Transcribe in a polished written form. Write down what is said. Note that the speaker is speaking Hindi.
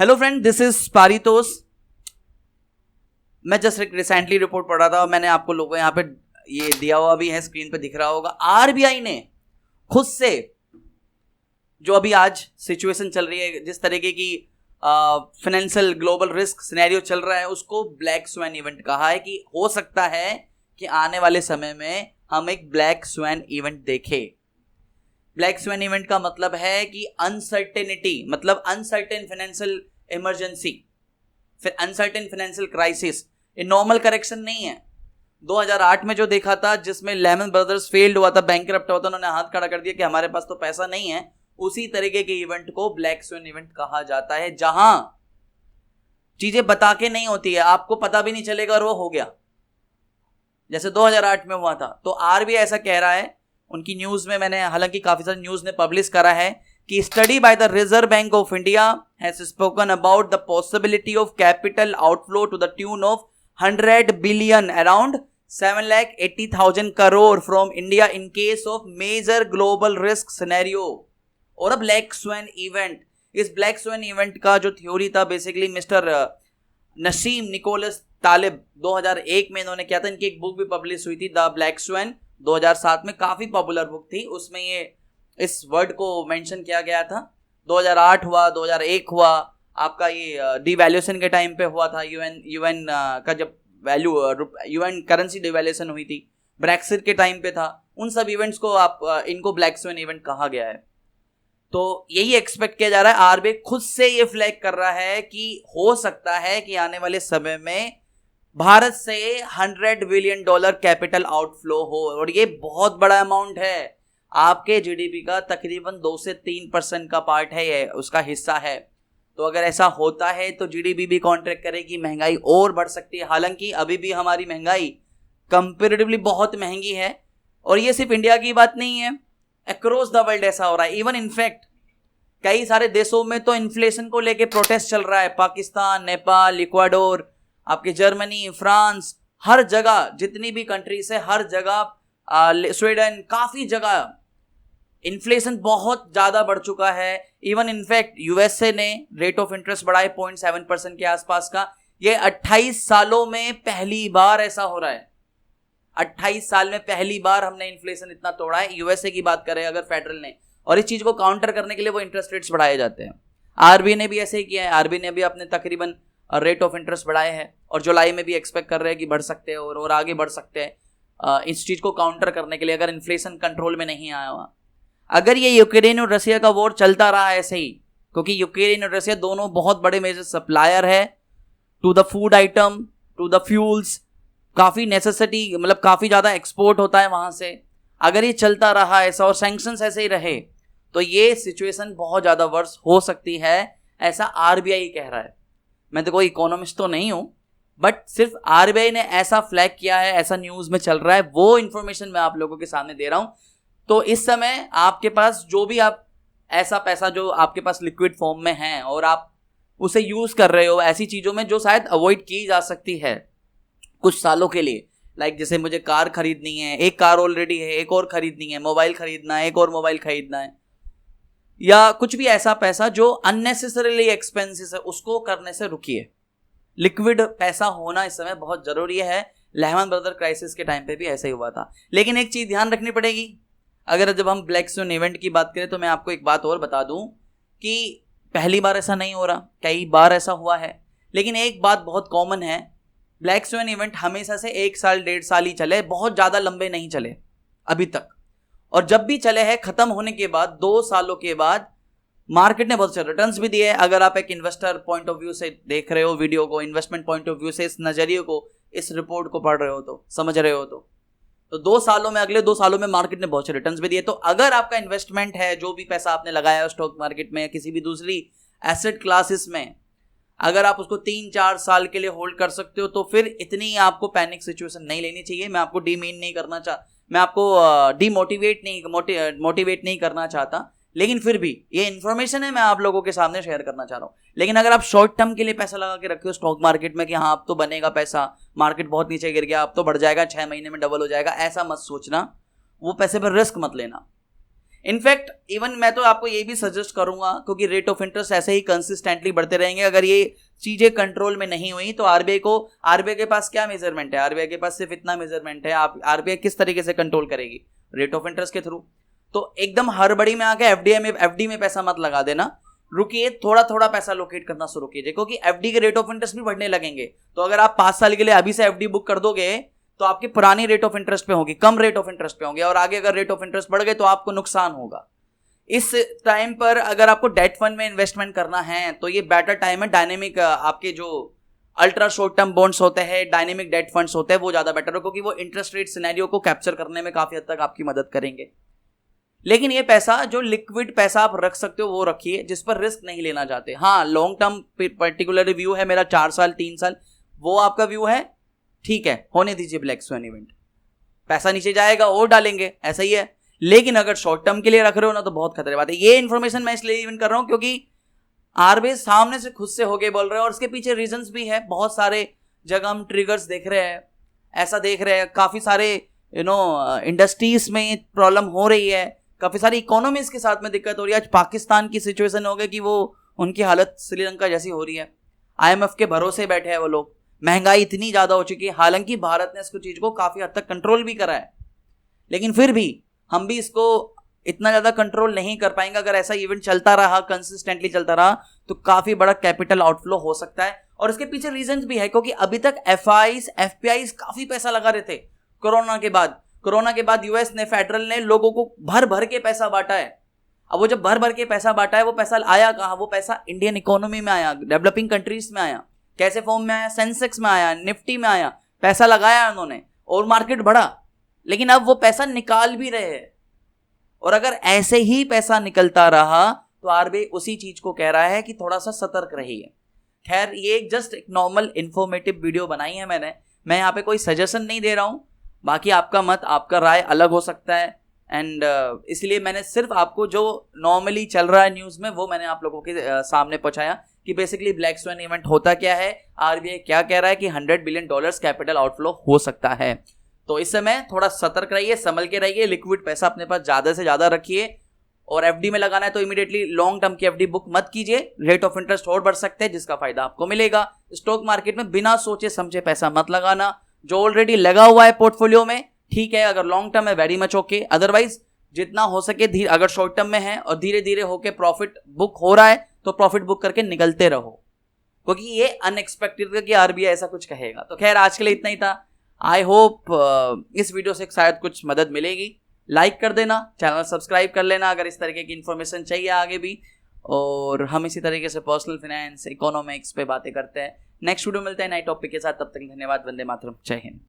Hello friend, this is Paritosh. मैं जस्ट एक रिसेंटली रिपोर्ट पढ़ रहा था, मैंने आपको लोगों यहाँ पे ये दिया हुआ भी है, स्क्रीन पे दिख रहा होगा। आरबीआई ने खुद से जो अभी आज सिचुएशन चल रही है, जिस तरीके की फाइनेंशियल ग्लोबल रिस्क सिनेरियो चल रहा है, उसको ब्लैक स्वैन इवेंट कहा है कि हो सकता है कि आने वाले समय में हम एक ब्लैक स्वैन इवेंट देखें। ब्लैक स्वैन इवेंट का मतलब है कि अनसर्टेनिटी, मतलब अनसर्टेन फाइनेंशियल इमरजेंसी, फिर अनसर्टेन फाइनेंशियल क्राइसिस। ये नॉर्मल करेक्शन नहीं है। 2008 में जो देखा था, जिसमें लेमन ब्रदर्स फेल्ड हुआ था, बैंकरप्ट हुआ था, उन्होंने हाथ खड़ा कर दिया कि हमारे पास तो पैसा नहीं है, उसी तरीके के इवेंट को ब्लैक स्वैन इवेंट कहा जाता है, जहां चीजें बता के नहीं होती है, आपको पता भी नहीं चलेगा और वो हो गया, जैसे 2008 में हुआ था। तो आरबीआई ऐसा कह रहा है उनकी न्यूज में, मैंने हालांकि काफी सारी न्यूज ने पब्लिश करा है कि study by the Reserve Bank of India has spoken about the possibility of capital outflow to the tune of 100 billion, around 7,80,000 crore from India in case of major global risk scenario और अ ब्लैक स्वैन इवेंट। इस ब्लैक स्वैन इवेंट का जो थ्योरी था, basically mister Nassim Nicholas Taleb 2001 में इन्होंने किया था। इनकी एक बुक भी पब्लिश हुई थी, द ब्लैक स्वैन, 2007 में, काफी पॉपुलर बुक थी। उसमें ये इस वर्ड को मेंशन किया गया था। 2008 हुआ, 2001 हुआ, आपका ये डिवैल्यूएशन के टाइम पे हुआ था। यूएन का जब वैल्यू, यूएन करेंसी डिवैल्यूएशन हुई थी, ब्रेक्सिट के टाइम पे था। उन सब इवेंट्स को इनको ब्लैक स्वैन इवेंट कहा गया है। तो यही एक्सपेक्ट किया जा रहा है। आरबीआई खुद से ये फ्लैग कर रहा है कि हो सकता है कि आने वाले समय में भारत से $100 बिलियन कैपिटल आउटफ्लो हो, और ये बहुत बड़ा अमाउंट है। आपके जीडीपी का तकरीबन 2 से 3% का पार्ट है, ये उसका हिस्सा है। तो अगर ऐसा होता है तो जीडीपी भी कॉन्ट्रैक्ट करेगी, महंगाई और बढ़ सकती है। हालांकि अभी भी हमारी महंगाई कंपेरेटिवली बहुत महंगी है, और ये सिर्फ इंडिया की बात नहीं है, अक्रॉस द वर्ल्ड ऐसा हो रहा है। इवन इनफैक्ट कई सारे देशों में तो इन्फ्लेशन को लेके प्रोटेस्ट चल रहा है। पाकिस्तान, नेपाल, इक्वाडोर, आपके जर्मनी, फ्रांस, हर जगह जितनी भी कंट्रीज है, हर जगह, स्वीडन, काफी जगह इन्फ्लेशन बहुत ज्यादा बढ़ चुका है। इवन इनफैक्ट यूएसए ने रेट ऑफ इंटरेस्ट बढ़ाए 0.7% के आसपास का। ये 28 सालों में पहली बार ऐसा हो रहा है। 28 साल में पहली बार हमने इन्फ्लेशन इतना तोड़ा है, यूएसए की बात करें अगर फेडरल ने। और इस चीज को काउंटर करने के लिए वो इंटरेस्ट रेट्स बढ़ाए जाते हैं। आरबीआई ने भी ऐसे ही किया है। आरबीआई ने भी अपने तकरीबन रेट ऑफ इंटरेस्ट बढ़ाए हैं, और जुलाई में भी एक्सपेक्ट कर रहे हैं कि बढ़ सकते हैं और आगे बढ़ सकते हैं, इस चीज को काउंटर करने के लिए, अगर इन्फ्लेशन कंट्रोल में नहीं आया हुआ। अगर ये यूक्रेन और रसिया का वॉर चलता रहा ऐसे ही, क्योंकि यूक्रेन और रसिया दोनों बहुत बड़े मेजर सप्लायर है to the food item, to the fuels, काफी नेसेसिटी, मतलब काफी ज्यादा एक्सपोर्ट होता है वहां से। अगर ये चलता रहा ऐसा और सैंक्शंस ऐसे ही रहे, तो ये सिचुएशन बहुत ज्यादा वर्स हो सकती है, ऐसा आरबीआई कह रहा है। मैं तो कोई इकोनॉमिस्ट तो नहीं हूं, बट सिर्फ आरबीआई ने ऐसा फ्लैग किया है, ऐसा न्यूज में चल रहा है, वो इंफॉर्मेशन मैं आप लोगों के सामने दे रहा हूं। तो इस समय आपके पास जो भी आप ऐसा पैसा जो आपके पास लिक्विड फॉर्म में है और आप उसे यूज कर रहे हो ऐसी चीजों में जो शायद अवॉइड की जा सकती है कुछ सालों के लिए, लाइक जैसे मुझे कार खरीदनी है, एक कार ऑलरेडी है, एक और खरीदनी है, मोबाइल खरीदना है, एक और मोबाइल खरीदना है, या कुछ भी ऐसा पैसा जो अननेसेसरीली एक्सपेंसिव है, उसको करने से रुकिए। लिक्विड पैसा होना इस समय बहुत जरूरी है। लेहमन ब्रदर क्राइसिस के टाइम पे भी ऐसा ही हुआ था। लेकिन एक चीज ध्यान रखनी पड़ेगी, अगर जब हम ब्लैक स्वैन इवेंट की बात करें, तो मैं आपको एक बात और बता दूं कि पहली बार ऐसा नहीं हो रहा, कई बार ऐसा हुआ है। लेकिन एक बात बहुत कॉमन है, ब्लैक स्वैन इवेंट हमेशा से 1 साल 1.5 साल ही चले, बहुत ज्यादा लंबे नहीं चले अभी तक। और जब भी चले हैं, खत्म होने के बाद 2 सालों के बाद मार्केट ने बहुत से रिटर्न्स भी दिए। अगर आप एक इन्वेस्टर पॉइंट ऑफ व्यू से देख रहे हो वीडियो को, इन्वेस्टमेंट पॉइंट ऑफ व्यू से इस नजरिए को, इस रिपोर्ट को पढ़ रहे हो, तो समझ रहे हो, तो 2 सालों में, अगले 2 सालों में मार्केट ने बहुत से रिटर्न्स भी दिए। तो अगर आपका इन्वेस्टमेंट है, जो भी पैसा आपने लगाया है स्टॉक मार्केट में या किसी भी दूसरी एसेट क्लासेस में, अगर आप उसको 3-4 साल के लिए होल्ड कर सकते हो, तो फिर इतनी आपको पैनिक सिचुएशन नहीं लेनी चाहिए। मैं आपको मैं आपको डिमोटिवेट नहीं करना चाहता, लेकिन फिर भी ये इन्फॉर्मेशन है, मैं आप लोगों के सामने शेयर करना चाह रहा हूँ। लेकिन अगर आप शॉर्ट टर्म के लिए पैसा लगा के रखे हो स्टॉक मार्केट में कि हाँ अब तो बनेगा पैसा, मार्केट बहुत नीचे गिर गया, अब तो बढ़ जाएगा, 6 महीने में डबल हो जाएगा, ऐसा मत सोचना। वो पैसे पर रिस्क मत लेना। इनफैक्ट इवन मैं तो आपको ये भी सजेस्ट करूंगा, क्योंकि रेट ऑफ इंटरेस्ट ऐसे ही कंसिस्टेंटली बढ़ते रहेंगे, अगर ये चीजें कंट्रोल में नहीं हुई तो आरबीआई के पास क्या मेजरमेंट है? आरबीआई के पास सिर्फ इतना मेजरमेंट है। आप आरबीआई किस तरीके से कंट्रोल करेगी? रेट ऑफ इंटरेस्ट के थ्रू। तो एकदम हड़बड़ी में आके एफडी में पैसा मत लगा देना, रुकिए, थोड़ा थोड़ा पैसा लोकेट करना शुरू कीजिए, क्योंकि एफडी के रेट ऑफ इंटरेस्ट भी बढ़ने लगेंगे। तो अगर आप 5 साल के लिए अभी से एफडी बुक कर दोगे तो आपकी पुरानी रेट ऑफ इंटरेस्ट पे होगी, कम रेट ऑफ इंटरेस्ट पे होंगे, और आगे अगर रेट ऑफ इंटरेस्ट बढ़ गए तो आपको नुकसान होगा। इस टाइम पर अगर आपको डेट फंड में इन्वेस्टमेंट करना है तो ये बेटर टाइम है। डायनेमिक आपके जो अल्ट्रा शॉर्ट टर्म बॉन्ड्स होते हैं, डायनेमिक डेट फंड्स होते हैं, वो ज्यादा बेटर है, क्योंकि वो इंटरेस्ट रेट सिनेरियो को कैप्चर करने में काफी हद तक आपकी मदद करेंगे। लेकिन ये पैसा, जो लिक्विड पैसा आप रख सकते हो वो रखिए, जिस पर रिस्क नहीं लेना चाहते। हाँ, लॉन्ग टर्म पर्टिकुलर व्यू है मेरा 4 साल 3 साल, वो आपका व्यू है, ठीक है, होने दीजिए ब्लैक स्वैन इवेंट, पैसा नीचे जाएगा और डालेंगे, ऐसा ही है। लेकिन अगर शॉर्ट टर्म के लिए रख रहे हो ना तो बहुत खतरे बात है। ये इन्फॉर्मेशन मैं इसलिए इवन कर रहा हूं क्योंकि आरबीआई सामने से खुद से होके बोल रहे हैं, और इसके पीछे रीजंस भी है। बहुत सारे जगह हम ट्रिगर्स देख रहे हैं, ऐसा देख रहे हैं, काफी सारे इंडस्ट्रीज में प्रॉब्लम हो रही है, काफी सारी इकोनॉमीज के साथ में दिक्कत हो रही है। आज पाकिस्तान की सिचुएशन हो गई कि वो उनकी हालत श्रीलंका जैसी हो रही है, आईएमएफ के भरोसे बैठे हैं वो लोग, महंगाई इतनी ज्यादा हो चुकी है। हालांकि भारत ने इसको चीज को काफी हद तक कंट्रोल भी करा है, लेकिन फिर भी हम भी इसको इतना ज्यादा कंट्रोल नहीं कर पाएंगे। अगर ऐसा इवेंट चलता रहा, कंसिस्टेंटली चलता रहा, तो काफी बड़ा कैपिटल आउटफ्लो हो सकता है। और इसके पीछे रीजंस भी है, क्योंकि अभी तक एफपीआईज काफी पैसा लगा रहे थे कोरोना के बाद यूएस ने, फेडरल ने लोगों को भर भर के पैसा बांटा है। अब वो जब भर भर के पैसा बांटा है, वो पैसा आया कहाँ? वो पैसा इंडियन इकोनॉमी में आया, डेवलपिंग कंट्रीज में आया। कैसे फॉर्म में आया? सेंसेक्स में आया, निफ्टी में आया, पैसा लगाया उन्होंने और मार्केट बढ़ा। लेकिन अब वो पैसा निकाल भी रहे हैं, और अगर ऐसे ही पैसा निकलता रहा तो आरबीआई उसी चीज को कह रहा है कि थोड़ा सा सतर्क रहिए। खैर, ये जस्ट एक नॉर्मल इंफॉर्मेटिव वीडियो बनाई है मैंने, मैं यहाँ पे कोई सजेशन नहीं दे रहा हूँ। बाकी आपका मत, आपका राय अलग हो सकता है, एंड इसलिए मैंने सिर्फ आपको जो नॉर्मली चल रहा है न्यूज़ में वो मैंने आप लोगों के सामने पहुंचाया कि बेसिकली ब्लैक स्वैन इवेंट होता क्या है, आरबीआई क्या कह रहा है कि $100 बिलियन कैपिटल आउटफ्लो हो सकता है। तो इस समय थोड़ा सतर्क रहिए, संभल के रहिए, लिक्विड पैसा अपने पास ज़्यादा से ज़्यादा रखिए, और एफडी में लगाना है तो इमीडिएटली लॉन्ग टर्म की एफडी बुक मत कीजिए, रेट ऑफ इंटरेस्ट और बढ़ सकते हैं जिसका फायदा आपको मिलेगा। स्टॉक मार्केट में बिना सोचे समझे पैसा मत लगाना, जो ऑलरेडी लगा हुआ है पोर्टफोलियो में ठीक है, अगर लॉन्ग टर्म है वेरी मच ओके, अदरवाइज जितना हो सके अगर शॉर्ट टर्म में है और धीरे धीरे होके प्रॉफिट बुक हो रहा है तो प्रॉफिट बुक करके निकलते रहो, क्योंकि ये अनएक्सपेक्टेड था कि आरबीआई ऐसा कुछ कहेगा। तो खैर, आज के लिए इतना ही था। आई होप इस वीडियो से शायद कुछ मदद मिलेगी। लाइक कर देना, चैनल सब्सक्राइब कर लेना अगर इस तरीके की इन्फॉर्मेशन चाहिए आगे भी, और हम इसी तरीके से पर्सनल फाइनेंस, इकोनॉमिक्स पे बातें करते हैं। नेक्स्ट वीडियो मिलते हैं नए टॉपिक के साथ, तब तक धन्यवाद। वंदे मातरम, जय हिंद।